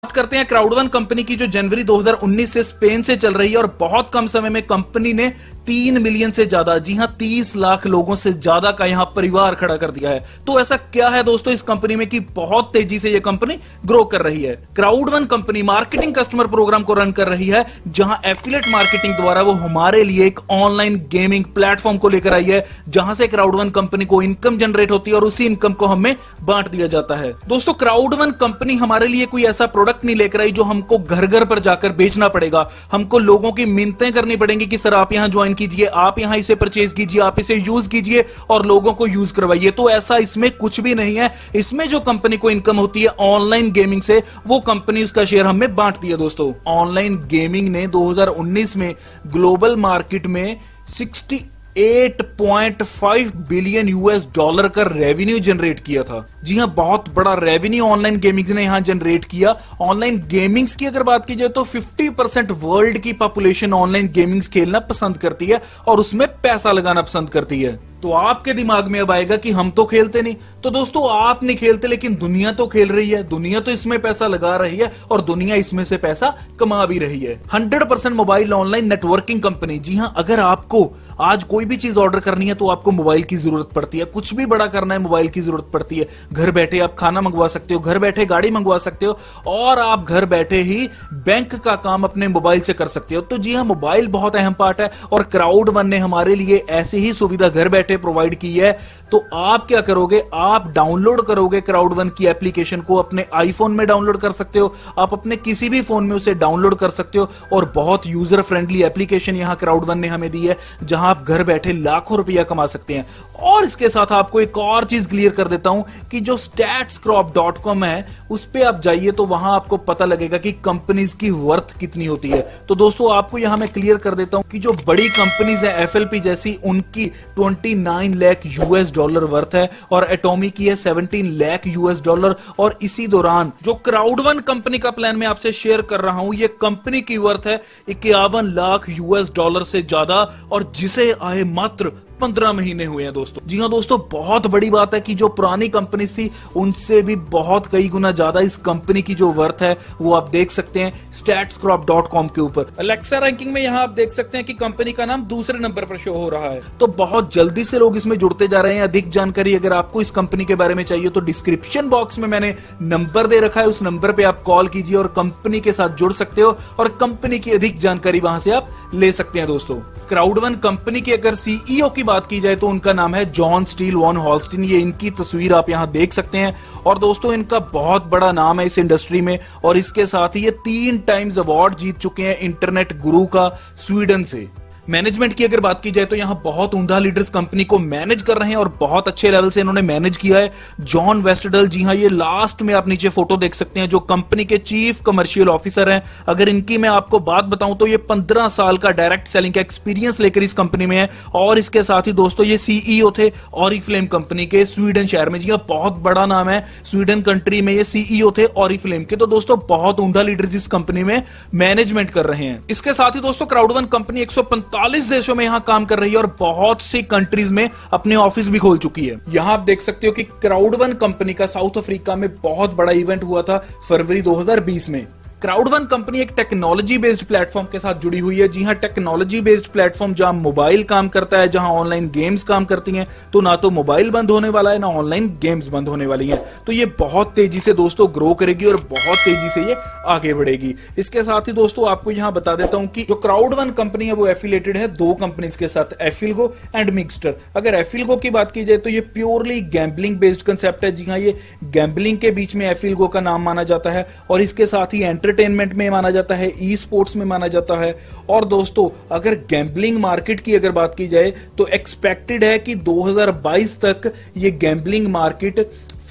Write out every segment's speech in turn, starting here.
बात करते हैं क्राउड वन कंपनी की, जो जनवरी 2019 से स्पेन से चल रही है और बहुत कम समय में कंपनी ने 3 मिलियन से ज्यादा, जी हां 30 लाख लोगों से ज्यादा का यहां परिवार खड़ा कर दिया है। तो ऐसा क्या है दोस्तों इस कंपनी में कि बहुत तेजी से यह कंपनी ग्रो कर रही है। Crowd one company marketing customer program को रन कर रही है, जहां एफिलिएट मार्केटिंग द्वारा वो हमारे लिए एक ऑनलाइन गेमिंग प्लेटफॉर्म को लेकर आई है, जहां से क्राउड वन कंपनी को इनकम जनरेट होती है और उसी इनकम को हमें बांट दिया जाता है। दोस्तों क्राउड वन कंपनी हमारे लिए कोई ऐसा प्रोडक्ट नहीं लेकर आई जो हमको घर घर पर जाकर बेचना पड़ेगा, हमको लोगों की मिन्नतें करनी पड़ेंगी कि सर आप यहां ज्वाइन कीजिए, आप यहां इसे परचेज कीजिए, आप इसे यूज कीजिए और लोगों को यूज करवाइए। तो ऐसा इसमें कुछ भी नहीं है। इसमें जो कंपनी को इनकम होती है ऑनलाइन गेमिंग से, वो कंपनी उसका शेयर हमें बांट दिया। दोस्तों ऑनलाइन गेमिंग ने 2019 में ग्लोबल मार्केट में 68.5 बिलियन यूएस डॉलर का रेवेन्यू जनरेट किया था। जी हां, बहुत बड़ा रेवेन्यू ऑनलाइन गेमिंग्स ने यहां जनरेट किया। ऑनलाइन गेमिंग्स की अगर बात की जाए तो 50% वर्ल्ड की पॉपुलेशन ऑनलाइन गेमिंग्स खेलना पसंद करती है और उसमें पैसा लगाना पसंद करती है। तो आपके दिमाग में अब आएगा कि हम तो खेलते नहीं। तो दोस्तों आप नहीं खेलते, लेकिन दुनिया तो खेल रही है, दुनिया तो इसमें पैसा लगा रही है और दुनिया इसमें से पैसा कमा भी रही है। 100% मोबाइल ऑनलाइन नेटवर्किंग कंपनी। जी हां, अगर आपको आज कोई भी चीज ऑर्डर करनी है तो आपको मोबाइल की जरूरत पड़ती है। कुछ भी बड़ा करना है मोबाइल की जरूरत पड़ती है। घर बैठे आप खाना मंगवा सकते हो, घर बैठे गाड़ी मंगवा सकते हो और आप घर बैठे ही बैंक का काम अपने मोबाइल से कर सकते हो। तो जी हां, मोबाइल बहुत अहम पार्ट है और क्राउड वन ने हमारे लिए ऐसी ही सुविधा घर बैठे प्रोवाइड की है। तो आप क्या करोगे, आप डाउनलोड करोगे क्राउड वन की एप्लीकेशन को, अपने आईफोन में डाउनलोड कर सकते हो, आप अपने किसी भी फोन में उसे डाउनलोड कर सकते हो और बहुत यूजर फ्रेंडली एप्लीकेशन यहां क्राउड वन ने हमें दी है, जहां आप घर बैठे लाखों रुपया कमा सकते हैं। और इसके साथ आपको एक और चीज क्लियर कर देता हूं कि जो statscrop.com है उस पे आप जाइए तो वहां आपको पता लगेगा कि कंपनीज की वर्थ कितनी होती है। तो दोस्तों आपको यहां मैं क्लियर कर देता हूं कि जो बड़ी कंपनीज है एफएलपी जैसी, उनकी 29 लाख यूएस डॉलर वर्थ है और एटॉमी की है 17 लाख यूएस डॉलर। और इसी दौरान जो क्राउड वन कंपनी का प्लान मैं आपसे शेयर कर रहा हूं, ये कंपनी की वर्थ है 51 लाख यूएस डॉलर से ज्यादा और जिसे आए मात्र 15 महीने हुए हैं दोस्तों। जी हां दोस्तों, बहुत बड़ी बात है कि जो पुरानी कंपनी थी उनसे भी बहुत कई गुना ज्यादा इस कंपनी की जो वर्थ है वो आप देख सकते हैं statscrop.com के ऊपर। अलेक्सा रैंकिंग में यहां आप देख सकते हैं कि कंपनी का नाम दूसरे नंबर पर शो हो रहा है। तो बहुत जल्दी से लोग इसमें जुड़ते जा रहे हैं। अधिक जानकारी अगर आपको इस कंपनी के बारे में चाहिए तो डिस्क्रिप्शन बॉक्स में मैंने नंबर दे रखा है, उस नंबर पे आप कॉल कीजिए और कंपनी के साथ जुड़ सकते हो और कंपनी की अधिक जानकारी वहां से आप ले सकते हैं। दोस्तों क्राउड वन कंपनी की अगर सीईओ की बात की जाए तो उनका नाम है जॉन स्टील वॉन हॉलस्टीन। ये इनकी तस्वीर आप यहां देख सकते हैं और दोस्तों इनका बहुत बड़ा नाम है इस इंडस्ट्री में और इसके साथ ही ये 3 टाइम्स अवार्ड जीत चुके हैं इंटरनेट गुरु का स्वीडन से। मैनेजमेंट की अगर बात की जाए तो यहां बहुत उम्दा लीडर्स कंपनी को मैनेज कर रहे हैं और बहुत अच्छे लेवल से इन्होंने मैनेज किया है। जॉन वेस्टडल, जी हां ये लास्ट में आप नीचे फोटो देख सकते हैं, जो कंपनी के चीफ कमर्शियल ऑफिसर हैं। अगर इनकी मैं आपको बात बताऊं तो ये 15 साल का डायरेक्ट सेलिंग का एक्सपीरियंस लेकर इस कंपनी में है और इसके साथ ही दोस्तों ये सीईओ थे ऑरिफ्लेम कंपनी के स्वीडन शहर में। जी हां, बहुत बड़ा नाम है स्वीडन कंट्री में, ये सीईओ थे ऑरिफ्लेम के। तो दोस्तों बहुत उम्दा लीडर्स इस कंपनी में मैनेजमेंट कर रहे हैं। इसके साथ ही दोस्तों क्राउड वन कंपनी 145 देशों में यहां काम कर रही है और बहुत सी कंट्रीज में अपने ऑफिस भी खोल चुकी है। यहां आप देख सकते हो कि क्राउड वन कंपनी का साउथ अफ्रीका में बहुत बड़ा इवेंट हुआ था फरवरी 2020 में। क्राउड वन कंपनी एक टेक्नोलॉजी बेस्ड प्लेटफॉर्म के साथ जुड़ी हुई है। जी हां, टेक्नोलॉजी बेस्ड प्लेटफॉर्म जहां मोबाइल काम करता है, जहां ऑनलाइन गेम्स काम करती हैं, तो ना तो मोबाइल बंद होने वाला है ना ऑनलाइन गेम्स बंद होने वाली हैं। तो ये बहुत तेजी से दोस्तों ग्रो करेगी और बहुत तेजी से ये आगे बढ़ेगी। इसके साथ ही दोस्तों आपको यहां बता देता हूं कि जो क्राउड वन कंपनी है वो एफिलिएटेड है 2 कंपनीज के साथ, एफिलगो एंड मिक्सटर। अगर एफिलगो की बात की जाए तो ये प्योरली गैम्बलिंग बेस्ड कंसेप्ट है। जी हां, ये गैम्बलिंग के बीच में एफिलगो का नाम माना जाता है और इसके साथ ही एंटरटेनमेंट में माना जाता है, ई स्पोर्ट्स में माना जाता है। और दोस्तों अगर गैम्बलिंग मार्केट की अगर बात की जाए तो एक्सपेक्टेड है कि 2022 तक ये gambling market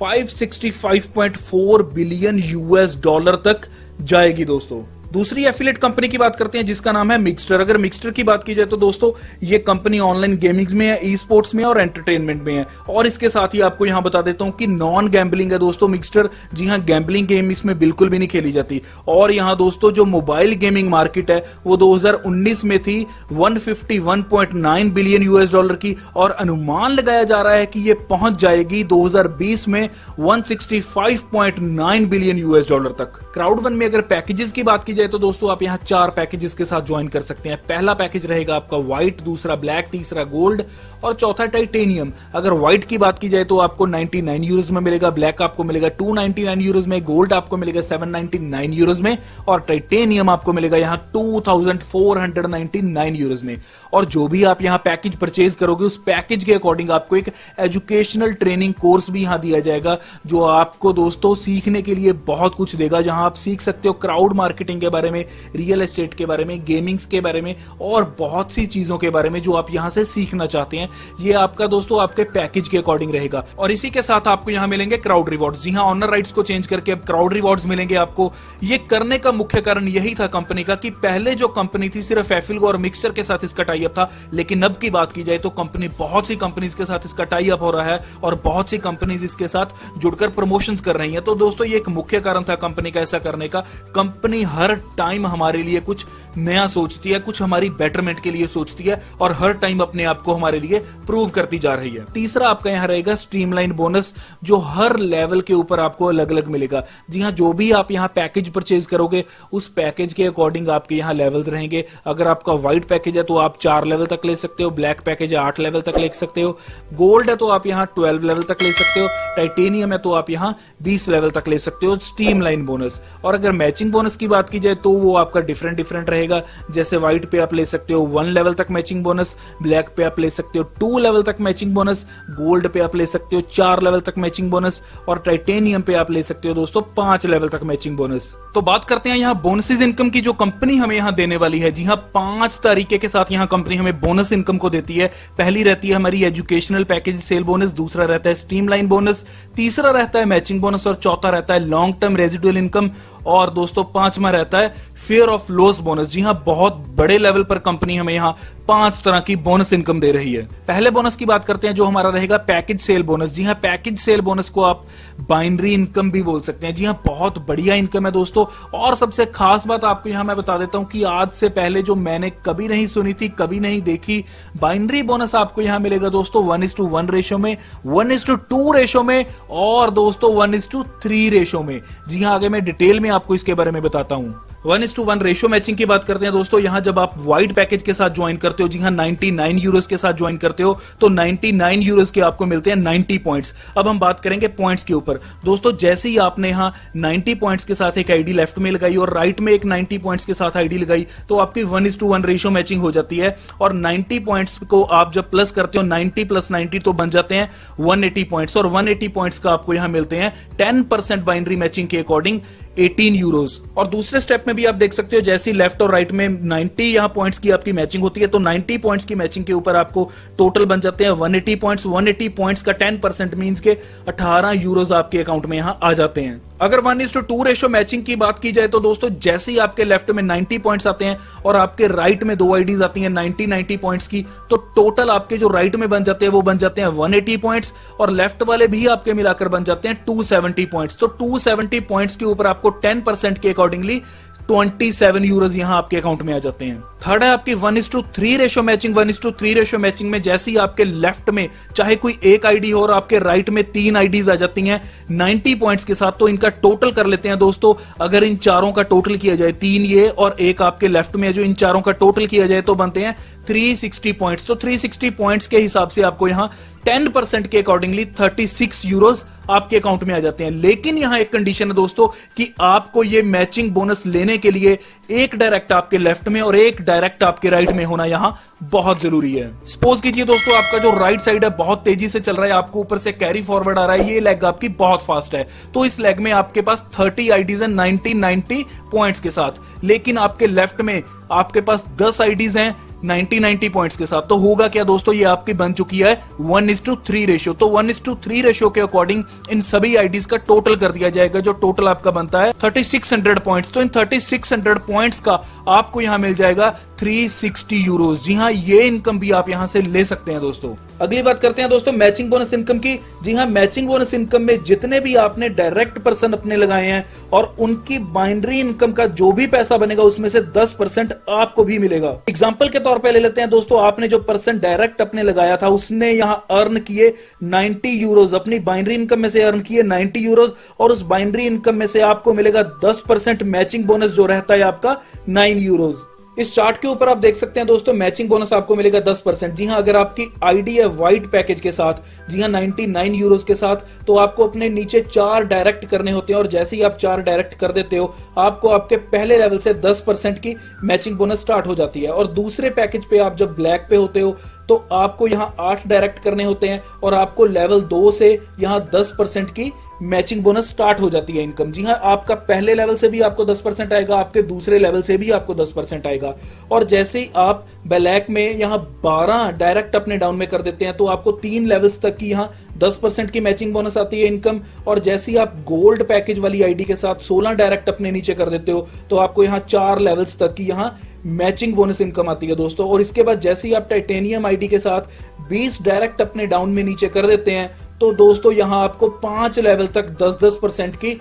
565.4 billion US dollar तक जाएगी। दोस्तों दूसरी एफिलिएट कंपनी की बात करते हैं जिसका नाम है मिक्सटर। अगर मिक्सटर की बात की जाए तो दोस्तों ये कंपनी ऑनलाइन गेमिंग्स में है, ई स्पोर्ट्स में और एंटरटेनमेंट में है। और इसके साथ ही आपको यहां बता देता हूं कि नॉन गैम्बलिंग है दोस्तों मिक्सटर। जी हां, गैम्बलिंग गेम इसमें बिल्कुल भी नहीं खेली जाती। और यहां दोस्तों जो मोबाइल गेमिंग मार्केट है वो 2019 में थी 151.9 बिलियन यूएस डॉलर की, और अनुमान लगाया जा रहा है कि ये पहुंच जाएगी 2020 में 165.9 बिलियन यूएस डॉलर तक। क्राउड वन में अगर पैकेजेस की बात की जाए तो दोस्तों आप यहां 4 पैकेजेस के साथ ज्वाइन कर सकते हैं। पहला पैकेज रहेगा आपका व्हाइट, दूसरा ब्लैक, तीसरा गोल्ड और चौथा टाइटेनियम। अगर व्हाइट की बात की जाए तो आपको 99 यूरोज में मिलेगा, ब्लैक आपको मिलेगा 299 यूरोज में, गोल्ड आपको मिलेगा 799 यूरोज में और टाइटेनियम आपको मिलेगा यहां 2499 यूरोज में। और जो भी आप यहां पैकेज परचेज करोगे उस पैकेज के अकॉर्डिंग आपको एक एजुकेशनल ट्रेनिंग कोर्स भी यहां दिया जाएगा, जो आपको दोस्तों सीखने के लिए बहुत कुछ देगा, जहां आप सीख सकते हो क्राउड मार्केटिंग के बारे में, रियल एस्टेट के बारे में, गेमिंग्स के बारे में और बहुत सी चीजों के बारे में जो आप यहां से सीखना चाहते हैं। ये आपका दोस्तों आपके पैकेज के अकॉर्डिंग रहेगा। और इसी के साथ आपको यहां मिलेंगे क्राउड रिवॉर्ड्स। जी हां, ऑनर राइट्स को चेंज करके अब क्राउड रिवॉर्ड्स मिलेंगे आपको। ये करने का मुख्य कारण यही था कंपनी का कि पहले जो कंपनी थी सिर्फ एफिलगो और मिक्सचर के साथ इसका टाई अप था, लेकिन अब की बात की जाए तो कंपनी बहुत सी कंपनीज के साथ इसका टाई अप हो रहा है और बहुत सी कंपनीज इसके साथ जुड़कर प्रमोशंस कर रही हैं। तो दोस्तों ये एक मुख्य कारण था कंपनी का ऐसा करने का। कंपनी हर टाइम हमारे लिए कुछ नया सोचती है, कुछ हमारी बेटरमेंट के लिए सोचती है और हर टाइम अपने आप को हमारे लिए प्रूव करती जा रही है। तीसरा आपका यहां रहेगा स्ट्रीमलाइन बोनस, जो हर लेवल के ऊपर आपको अलग अलग मिलेगा। जी हां, जो भी आप यहां पैकेज परचेज करोगे उस पैकेज के अकॉर्डिंग आपके यहां लेवल्स रहेंगे। अगर आपका व्हाइट पैकेज है तो आप 4 लेवल तक ले सकते हो, ब्लैक पैकेज है 8 लेवल तक ले सकते हो, गोल्ड है तो आप यहां 12 लेवल तक ले सकते हो, टाइटेनियम है तो आप यहां 20 लेवल तक ले सकते हो स्ट्रीमलाइन बोनस। और अगर मैचिंग बोनस की बात की जाए तो वो आपका डिफरेंट रहेगा। जैसे व्हाइट पे आप ले सकते हो 1 लेवल तक मैचिंग बोनस, ब्लैक पे आप ले सकते हो 2 लेवल तक मैचिंग बोनस, गोल्ड पे आप ले सकते हो 4 लेवल तक मैचिंग बोनस और टाइटेनियम पे आप ले सकते हो दोस्तों 5 लेवल तक मैचिंग बोनस। तो बात करते हैं यहां बोनसेस इनकम की जो कंपनी हमें यहां देने वाली है। जी हां, 5 तरीके के साथ यहां कंपनी हमें बोनस इनकम को देती है। पहली रहती है हमारी एजुकेशनल पैकेज सेल बोनस, दूसरा रहता है स्ट्रीमलाइन बोनस, तीसरा रहता है मैचिंग बोनस और चौथा रहता है लॉन्ग टर्म रेजिडुअल इनकम और दोस्तों 5वां रहता है फेयर ऑफ लॉस बोनस। जी हां, बहुत बड़े लेवल पर कंपनी हमें यहां 5 तरह की बोनस इनकम दे रही है। पहले बोनस की बात करते हैं जो हमारा रहेगा पैकेज सेल बोनस। जी हां, पैकेज सेल बोनस को आप बाइनरी इनकम भी बोल सकते हैं। जी हां, बहुत बढ़िया इनकम है दोस्तों। और सबसे खास बात आपको यहां मैं बता देता हूं कि आज से पहले जो मैंने कभी नहीं सुनी थी, कभी नहीं देखी, बाइनरी बोनस आपको यहां मिलेगा दोस्तों 1:1 रेशो में, 1:2 रेशो में और दोस्तों 1:3 रेशो में। जी हां, आगे मैं डिटेल में आपको इसके बारे में बताता हूं। 1:1 रेशो मैचिंग की बात करते हैं दोस्तों। यहां जब आप व्हाइट पैकेज के साथ ज्वाइन करते हो, जी हां 99 यूरोज के साथ ज्वाइन करते हो, तो 99 यूरोज के आपको मिलते हैं 90 पॉइंट्स। अब हम बात करेंगे पॉइंट्स के ऊपर। दोस्तों जैसे ही आपने यहां 90 पॉइंट्स के साथ एक आईडी लेफ्ट में लगाई और राइट में एक 90 पॉइंट्स के साथ आईडी लगाई तो आपकी 1:1 रेशो मैचिंग हो जाती है। और 90 पॉइंट्स को आप जब प्लस करते हो 90 + 90 तो बन जाते हैं 180 पॉइंट्स और 180 पॉइंट्स का आपको यहां मिलते हैं 10% बाइनरी मैचिंग के अकॉर्डिंग 18 यूरोज। और दूसरे स्टेप में भी आप देख सकते हो जैसे लेफ्ट और राइट में 90 यहां पॉइंट्स की आपकी मैचिंग होती है तो 90 पॉइंट्स की मैचिंग के ऊपर आपको टोटल बन जाते हैं 180 पॉइंट्स। 180 पॉइंट्स का 10% मींस के 18 यूरोज आपके अकाउंट में यहां आ जाते हैं। अगर 1:2 रेशो मैचिंग की बात की जाए तो दोस्तों जैसे ही आपके लेफ्ट में 90 पॉइंट्स आते हैं और आपके राइट में 2 आईडीज आती हैं 90 पॉइंट्स की, तो टोटल आपके जो राइट में बन जाते हैं वो बन जाते हैं 180 पॉइंट्स और लेफ्ट वाले भी आपके मिलाकर बन जाते हैं 270 पॉइंट्स। तो 270 पॉइंट्स के ऊपर आपको 10% के अकॉर्डिंगली 27 यूरोज यहां आपके अकाउंट में आ जाते हैं। थर्ड है आपकी 1:3 रेशो मैचिंग। 1:3 रेशो मैचिंग में जैसे ही आपके लेफ्ट में चाहे कोई एक आईडी हो और आपके राइट में 3 आईडीज आ जाती हैं 90 पॉइंट्स के साथ, तो इनका टोटल कर लेते हैं दोस्तों। अगर इन चारों का टोटल किया जाए, 3 ये और एक आपके लेफ्ट में, जो इन चारों का टोटल किया जाए तो बनते हैं 360 पॉइंट्स। तो 360 पॉइंट्स के हिसाब से आपको यहां 10% के अकॉर्डिंगली 36 यूरोज आपके अकाउंट में आ जाते हैं। लेकिन यहां एक कंडीशन है दोस्तों कि आपको ये मैचिंग बोनस लेने के लिए एक डायरेक्ट आपके लेफ्ट में और एक डायरेक्ट आपके राइट में होना यहां बहुत जरूरी है। सपोज कीजिए दोस्तों आपका जो राइट साइड है बहुत तेजी से चल रहा है, आपको ऊपर से कैरी फॉरवर्ड आ रहा है, ये लेग आपकी बहुत फास्ट है, तो इस लेग में आपके पास 30 आईडीज हैं 90 पॉइंट्स के साथ। लेकिन आपके लेफ्ट में आपके पास 10 आईडीज हैं 90 पॉइंट्स के साथ। तो होगा क्या दोस्तों, ये आपकी बन चुकी है 1:3 रेशियो। तो 1:3 रेशियो के अकॉर्डिंग इन सभी आईडीज का टोटल कर दिया जाएगा, जो टोटल आपका बनता है 3600 पॉइंट्स। तो इन 3600 पॉइंट्स का आपको यहां मिल जाएगा 360 यूरोज। जी हाँ, ये इनकम भी आप यहां से ले सकते हैं दोस्तों। अगली बात करते हैं दोस्तों मैचिंग बोनस इनकम की। जी हाँ, मैचिंग बोनस इनकम में जितने भी आपने डायरेक्ट पर्सन अपने लगाए हैं और उनकी बाइनरी इनकम का जो भी पैसा बनेगा उसमें से 10% आपको भी मिलेगा। एग्जांपल के तौर पे ले लेते हैं दोस्तों, आपने जो पर्सन डायरेक्ट अपने लगाया था उसने यहां अर्न किए 90 यूरोज, अपनी बाइनरी इनकम में से अर्न किए 90 यूरोज, और उस बाइनरी इनकम में से आपको मिलेगा 10% मैचिंग बोनस जो रहता है आपका 9 यूरोज। इस चार्ट के ऊपर आप देख सकते हैं दोस्तों, मैचिंग बोनस आपको मिलेगा 10%। जी हां, अगर आपकी आईडी है वाइट पैकेज के साथ, जी हां 99 यूरोज के साथ, तो आपको अपने नीचे 4 डायरेक्ट करने होते हैं, और जैसे ही आप 4 डायरेक्ट कर देते हो आपको आपके पहले लेवल से 10% की मैचिंग बोनस स्टार्ट हो जाती है। और दूसरे पैकेज पे आप जब ब्लैक पे होते हो तो आपको यहां 8 डायरेक्ट करने होते हैं, और आपको लेवल 2 से यहां 10% की मैचिंग बोनस स्टार्ट हो जाती है इनकम। जी हाँ, आपका पहले लेवल से भी आपको 10% आएगा, आपके दूसरे लेवल से भी आपको 10% आएगा। और जैसे ही आप ब्लैक में यहां 12 डायरेक्ट अपने डाउन में कर देते हैं तो आपको 3 लेवल्स तक की यहां 10% की मैचिंग बोनस आती है इनकम। और जैसे ही आप गोल्ड पैकेज वाली आईडी के साथ 16 डायरेक्ट अपने नीचे कर देते हो तो आपको यहां 4 लेवल्स तक की यहां मैचिंग बोनस इनकम आती है दोस्तों। और इसके बाद जैसे ही आप टाइटेनियम आईडी के साथ 20 डायरेक्ट अपने डाउन में नीचे कर देते हैं तो दोस्तों यहां आपको 5 लेवल तक 10% की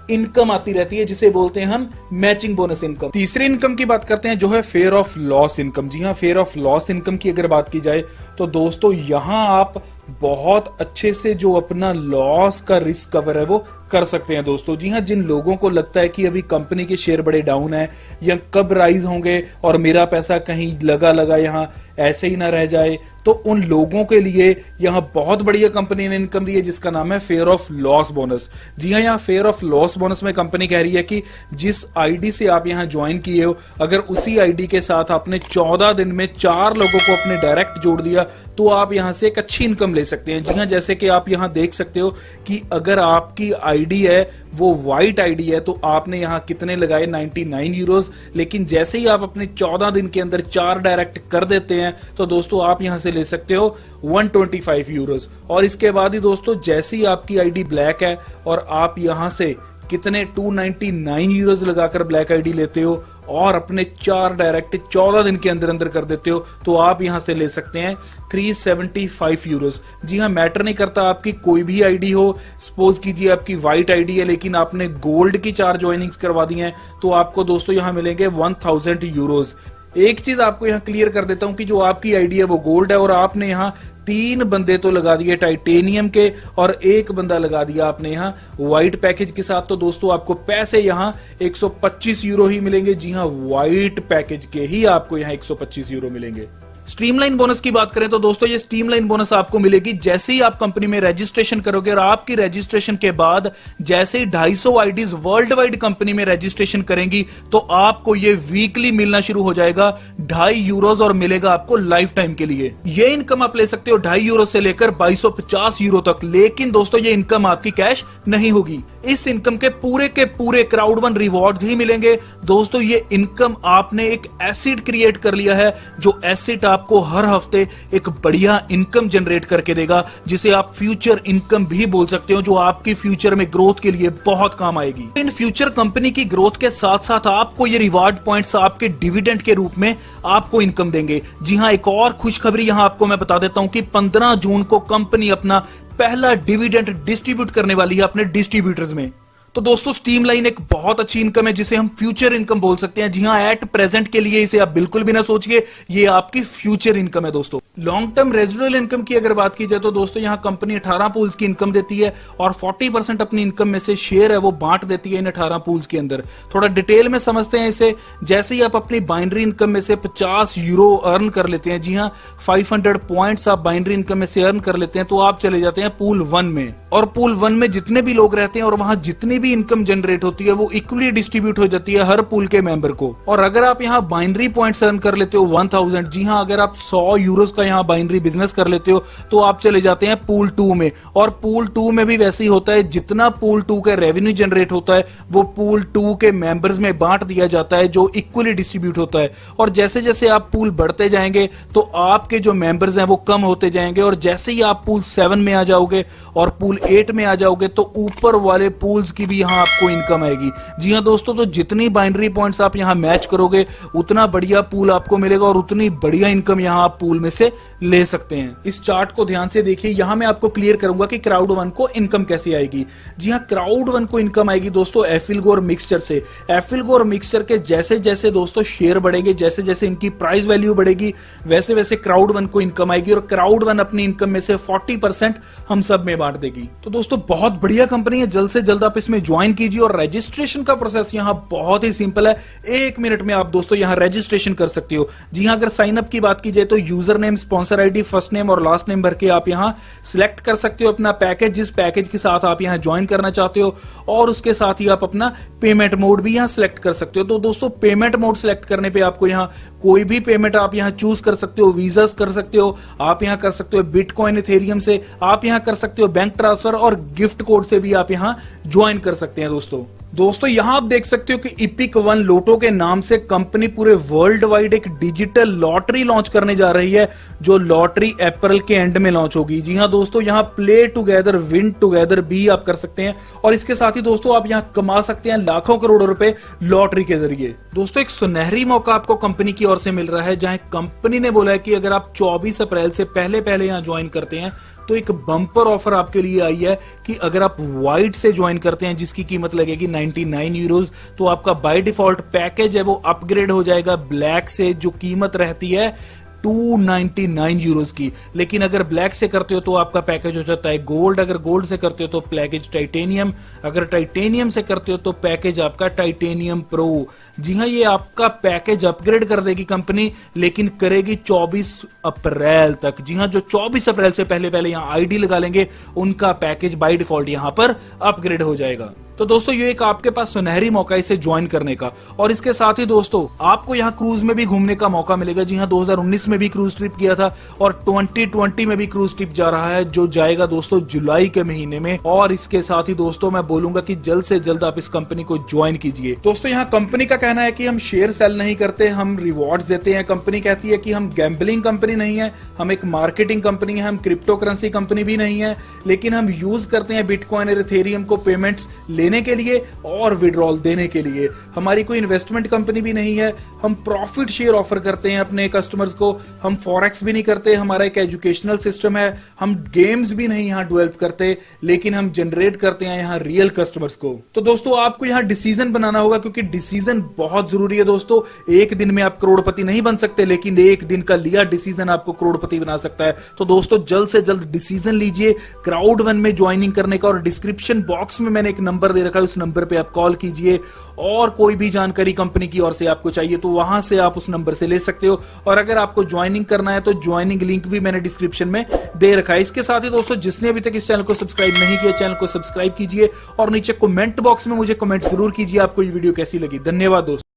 इनकम आती रहती है, जिसे बोलते हैं हम मैचिंग बोनस इनकम। तीसरी इनकम की बात करते हैं जो है फेयर ऑफ लॉस इनकम। जी हाँ, फेयर ऑफ लॉस इनकम की अगर बात की जाए तो दोस्तों यहां आप बहुत अच्छे से जो अपना लॉस का रिस्क कवर है वो कर सकते हैं दोस्तों। जी हाँ, जिन लोगों को लगता है कि अभी कंपनी के शेयर बड़े डाउन है या कब राइज होंगे और मेरा पैसा कहीं लगा यहाँ ऐसे ही ना रह जाए, तो उन लोगों के लिए यहाँ बहुत बढ़िया कंपनी ने इनकम दी है जिसका नाम है फेयर ऑफ लॉस बोनस। जी हाँ, यहाँ फेयर ऑफ लॉस बोनस में कंपनी कह रही है कि जिस आईडी से आप यहाँ ज्वाइन किए हो, अगर उसी आईडी के साथ आपने 14 दिन में 4 लोगों को अपने डायरेक्ट जोड़ दिया तो आप यहाँ से एक अच्छी इनकम ले सकते हैं। जी हाँ, जैसे कि आप यहाँ देख सकते हो कि अगर आपकी आईडी है वो वाइट आईडी है तो आपने यहाँ कितने लगाए 99 यूरोज, लेकिन जैसे ही आप अपने 14 दिन के अंदर 4 डायरेक्ट कर देते हैं तो दोस्तों आप यहाँ से ले सकते हो 125 यूरोज। और इसके बाद ही दोस्तों जैसे ही आपकी आईडी ब्लैक है और आप यहाँ से कितने 299 यूरोज लगाकर ब्लैक आईडी लेते हो और अपने 4 डायरेक्ट 14 दिन के अंदर अंदर कर देते हो तो आप यहां से ले सकते हैं 375 यूरोज। जी हां, मैटर नहीं करता आपकी कोई भी आईडी हो, सपोज कीजिए आपकी व्हाइट आईडी है लेकिन आपने गोल्ड की 4 ज्वाइनिंग्स करवा दी हैं तो आपको दोस्तों यहां मिलेंगे 1000 यूरोज। एक चीज आपको यहां क्लियर कर देता हूं कि जो आपकी आईडी है वो गोल्ड है और आपने यहां 3 बंदे तो लगा दिए टाइटेनियम के और 1 बंदा लगा दिया आपने यहाँ व्हाइट पैकेज के साथ, तो दोस्तों आपको पैसे यहाँ 125 यूरो ही मिलेंगे। जी हाँ, व्हाइट पैकेज के ही आपको यहाँ 125 यूरो मिलेंगे। स्ट्रीमलाइन बोनस की बात करें तो दोस्तों ये स्ट्रीमलाइन बोनस आपको मिलेगी जैसे ही आप कंपनी में रजिस्ट्रेशन करोगे और आपकी रजिस्ट्रेशन के बाद जैसे ही 250 आईडीज वर्ल्ड वाइड कंपनी में रजिस्ट्रेशन करेंगी तो आपको ये वीकली मिलना शुरू हो जाएगा 2.5 यूरोज और मिलेगा आपको लाइफ टाइम के लिए। ये इनकम आप ले सकते हो 2.5 यूरो से लेकर 2250 यूरो तक, लेकिन दोस्तों ये इनकम आपकी कैश नहीं होगी। इस इनकम के पूरे क्राउड वन रिवॉर्ड्स ही मिलेंगे दोस्तों। ये इनकम आपने एक एसिड क्रिएट कर लिया है, जो एसिड आपको हर हफ्ते एक बढ़िया इनकम जनरेट करके देगा, जिसे आप फ्यूचर इनकम भी बोल सकते हो, जो आपकी फ्यूचर में ग्रोथ के लिए बहुत काम आएगी। इन फ्यूचर कंपनी की ग्रोथ के साथ साथ आपको ये रिवार्ड पॉइंट्स आपके डिविडेंड के रूप में आपको इनकम देंगे। जी हां, एक और खुशखबरी यहां आपको मैं बता देता हूं कि 15 जून को कंपनी अपना पहला डिविडेंड डिस्ट्रीब्यूट करने वाली है अपने डिस्ट्रीब्यूटर्स में। तो दोस्तों स्ट्रीमलाइन एक बहुत अच्छी इनकम है जिसे हम फ्यूचर इनकम बोल सकते हैं। जी हां, एट प्रेजेंट के लिए इसे आप बिल्कुल भी ना सोचिए, ये आपकी फ्यूचर इनकम है दोस्तों। लॉन्ग टर्म रेजिडुअल इनकम की अगर बात की जाए तो दोस्तों यहां कंपनी 18 पूल्स की इनकम देती है और 40% अपनी इनकम में से शेयर है वो बांट देती है इन 18 पूल्स के अंदर। थोड़ा डिटेल में समझते हैं इसे। जैसे ही आप अपनी बाइनरी इनकम में से 50 यूरो अर्न कर लेते हैं, जी हां 500 पॉइंट्स आप बाइनरी इनकम में से अर्न कर लेते हैं, तो आप चले जाते हैं पूल 1 में। और पूल 1 में जितने भी लोग रहते हैं और वहां जितनी भी इनकम जनरेट होती है वो इक्वली डिस्ट्रीब्यूट हो जाती है हर पूल के मेंबर को। और अगर आप यहाँ बाइनरी पॉइंट्स अर्न कर लेते हो 1000, जी हाँ अगर आप 100 यूरोज का का यहाँ बाइनरी बिजनेस कर लेते हो तो आप चले जाते हैं पूल 2 में, और पूल 2 में भी वैसे ही होता है, जितना पूल 2 का रेवेन्यू जनरेट होता है वो पूल 2 के मेंबर्स में बांट दिया जाता है, जो इक्वली डिस्ट्रीब्यूट होता है। और जैसे जैसे आप पूल बढ़ते जाएंगे तो आपके जो मेंबर्स हैं वो कम होते जाएंगे, और जैसे ही आप पूल 7 में आ जाओगे और पूल 8 में आ जाओगे तो ऊपर वाले पूल्स की भी यहां आपको इनकम आएगी। जी हां दोस्तों, तो जितनी बाइनरी पॉइंट्स आप यहां मैच करोगे उतना बढ़िया पूल आपको मिलेगा और उतनी बढ़िया इनकम यहां आप पूल में से ले सकते हैं। इस चार्ट को ध्यान से देखिए, यहां मैं आपको क्लियर करूंगा कि क्राउड वन को इनकम कैसे आएगी। जी हां, क्राउड वन को इनकम आएगी दोस्तों एफिलगो और मिक्सचर से। एफिलगो और मिक्सचर के जैसे जैसे दोस्तों शेयर बढ़ेंगे, जैसे जैसे इनकी प्राइस वैल्यू बढ़ेगी, वैसे वैसे क्राउड वन को इनकम आएगी, और क्राउड वन अपनी इनकम में से 40% हम सब में बांट देगी। तो दोस्तों बहुत बढ़िया कंपनी है, जल्द से जल्द आप इसमें ज्वाइन कीजिए। और रजिस्ट्रेशन का प्रोसेस यहां बहुत ही सिंपल है, 1 मिनट में आप दोस्तों यहां रजिस्ट्रेशन कर सकते हो। जी हां, अगर साइन अप की बात की जाए तो user name, sponsor ID, first name और लास्ट नेम भर के आप यहां सिलेक्ट कर सकते हो अपना पैकेज, जिस पैकेज के साथ आप यहां ज्वाइन करना चाहते हो, और उसके साथ ही आप अपना पेमेंट मोड भी यहां सिलेक्ट कर सकते हो। तो दोस्तों पेमेंट मोड सिलेक्ट करने पे आपको यहां कोई भी पेमेंट आप यहां चूज कर सकते हो, वीजा कर सकते हो, आप यहां कर सकते हो बिटकॉइन, इथेरियम से, आप यहां कर सकते हो बैंक ट्रांसफर, और गिफ्ट कोड से भी आप यहां ज्वाइन कर सकते हैं। दोस्तों यहां आप देख सकते हो कि इपिक वन लोटो के नाम से कंपनी पूरे वर्ल्ड वाइड एक डिजिटल लॉटरी लॉन्च करने जा रही है, जो लॉटरी अप्रैल के एंड में लॉन्च होगी। जी हां दोस्तों, यहां प्ले टुगेदर विन टुगेदर भी आप कर सकते हैं, और इसके साथ ही दोस्तों आप यहां कमा सकते हैं लाखों करोड़ों रुपए लॉटरी के जरिए। दोस्तों एक सुनहरी मौका आपको कंपनी की ओर से मिल रहा है, जहां कंपनी ने बोला है कि अगर आप 24 अप्रैल से पहले पहले यहां ज्वाइन करते हैं तो एक बम्पर ऑफर आपके लिए आई है कि अगर आप व्हाइट से ज्वाइन करते हैं जिसकी कीमत लगेगी 99 यूरोज, तो आपका बाय डिफॉल्ट पैकेज है वो अपग्रेड हो जाएगा ब्लैक से, जो कीमत रहती है 299 यूरोज की। लेकिन अगर ब्लैक से करते हो तो आपका पैकेज हो जाता है गोल्ड, अगर गोल्ड से करते हो तो पैकेज टाइटेनियम, अगर टाइटेनियम से करते हो तो पैकेज आपका टाइटेनियम प्रो। जी हां, ये आपका पैकेज अपग्रेड कर देगी कंपनी, लेकिन करेगी 24 अप्रैल तक। जी हां, जो 24 अप्रैल से पहले पहले यहां आईडी लगा लेंगे उनका पैकेज बाय डिफॉल्ट यहां पर अपग्रेड हो जाएगा। तो दोस्तों ये एक आपके पास सुनहरी मौका इसे ज्वाइन करने का, और इसके साथ ही दोस्तों आपको यहाँ क्रूज में भी घूमने का मौका मिलेगा। जी हाँ, 2019 में भी क्रूज ट्रिप किया था, और 2020 में भी क्रूज ट्रिप जा रहा है, जो जाएगा दोस्तों जुलाई के महीने में। और इसके साथ ही दोस्तों मैं बोलूंगा कि जल्द से जल्द आप इस कंपनी को ज्वाइन कीजिए। दोस्तों यहाँ कंपनी का कहना है कि हम शेयर सेल नहीं करते, हम रिवॉर्ड्स देते हैं। कंपनी कहती है कि हम गैम्बलिंग कंपनी नहीं है, हम एक मार्केटिंग कंपनी है, हम क्रिप्टो करेंसी कंपनी भी नहीं है, लेकिन हम यूज करते हैं बिटकॉइन और इथेरियम को पेमेंट्स लेने के लिए और विड्रॉल देने के लिए। हमारी कोई इन्वेस्टमेंट कंपनी भी नहीं है, हम प्रॉफिट शेयर ऑफर करते हैं अपने कस्टमर्स को, हम फॉरेक्स भी नहीं करते, हमारा एक एजुकेशनल सिस्टम है, हम गेम्स भी नहीं यहां डेवलप करते, लेकिन हम जनरेट करते हैं यहां रियल कस्टमर्स को। तो दोस्तों आपको यहां डिसीजन बनाना होगा, क्योंकि डिसीजन बहुत जरूरी है दोस्तों। एक दिन में आप करोड़पति नहीं बन सकते, लेकिन एक दिन का लिया डिसीजन आपको करोड़पति बना सकता है। तो दोस्तों जल्द से जल्द डिसीजन लीजिए क्राउड वन में ज्वाइनिंग करने का, और डिस्क्रिप्शन बॉक्स में मैंने एक नंबर दे रखा है, उस नंबर पे आप कॉल कीजिए, और कोई भी जानकारी कंपनी की ओर से आपको चाहिए तो वहां से आप उस नंबर से ले सकते हो। और अगर आपको ज्वाइनिंग करना है तो ज्वाइनिंग लिंक भी मैंने डिस्क्रिप्शन में दे रखा है। इसके साथ ही दोस्तों जिसने अभी तक इस चैनल को सब्सक्राइब नहीं किया, चैनल को सब्सक्राइब कीजिए, और नीचे कमेंट बॉक्स में मुझे कमेंट जरूर कीजिए आपको ये वीडियो कैसी लगी। धन्यवाद दोस्तों।